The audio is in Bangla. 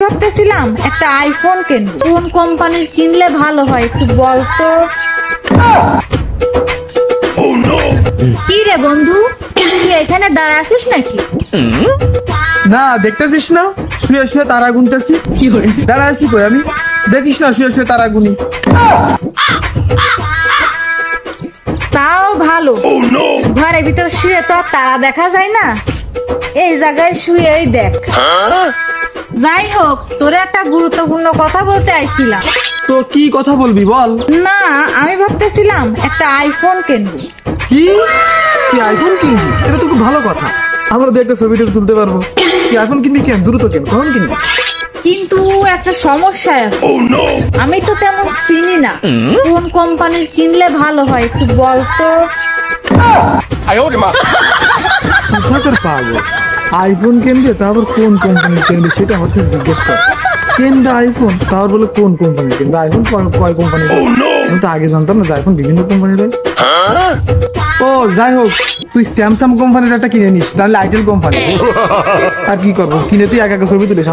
ভাবতেছিলাম একটা আইফোন কিনবো, কোন কোম্পানির কিনলে ভালো হয় একটু বলতো। কি রে বন্ধু, তুই এখানে দাঁড়ায় আছিস নাকি? না দেখতেছিস না শুয়ে শুয়ে তারা গুনতেছি। কি করে দাঁড়ায় আছি কই আমি? দেখিস না শুয়ে শুয়ে তারা গুনি। তাও ভালো, ঘরের ভিতর শুয়ে তো আর তারা দেখা যায় না, এই জায়গায় শুয়েই দেখ। যাই হোক, তোরে একটা গুরুত্বপূর্ণ কথা বলতে আইছিলাম। তো কি কথা বলবি বল। না, আমি ভাবতেছিলাম একটা আইফোন কিনবো। কি তুই আইফোন কিনবি? এটা তো খুব ভালো কথা, আমরা তো একটা ছবিটা তুলতে পারবো। তুই আইফোন কিনবি কেন? দ্রুত কেন, কখন কিনবি? কিন্তু একটা সমস্যা আছে, আমি তো তেমন চিনি না কোন কোম্পানির কিনলে ভালো হয় একটু বলতো। কোথাকার পাবো আইফোন কিনবে, তারপর কোন কোম্পানির কিনবে সেটা হচ্ছে জিজ্ঞেস কর। কেনবে আইফোন, তারপর বলে কোন কোম্পানি কিনবে। আইফোন কয় কোম্পানি? আমি তো আগে জানতাম না যে আইফোন বিভিন্ন কোম্পানির হয়। ও যাই হোক, তুই স্যামসাং কোম্পানির একটা কিনে নিস, তাহলে আইটেল কোম্পানি। আর কি করবো, কিনে তুই একা ছবি তুলিস।